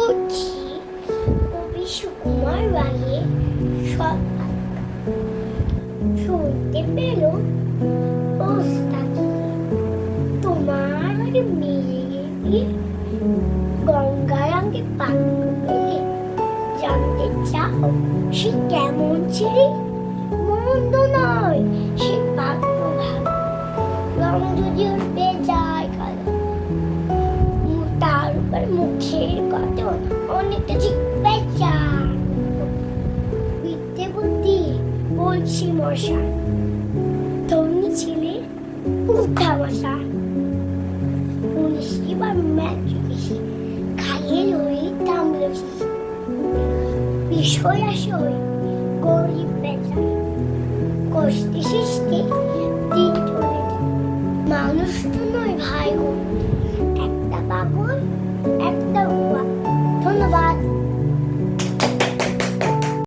পড়ছি কবি সুকুমার রায়ের সৎপাত্র। শুনতে পেল পোস্তা তোমার মেয়ে গঙ্গারাঙ্গে পাত্র পেলে জানতে চাও সে কেমন ছেলে? মন্দ নয় সে পাত্র ভালো, রং যদি ওর বেজায় কালো, তার উপর মুখের গঠন অনেকটা ঠিক বেচা। বিদ্যে বুদ্ধি বলছি মশা, তরুণী ছেলে উঠা বসা। 19 বার ম্যাট্রিক খাইয়ে লই তামলকি, বিষয় আসয় গরিব বেচা। কষ্টে সৃষ্টি দিন চলে যায়, মানুষ তো নয় ভাই বোন, একটা পাগল একটা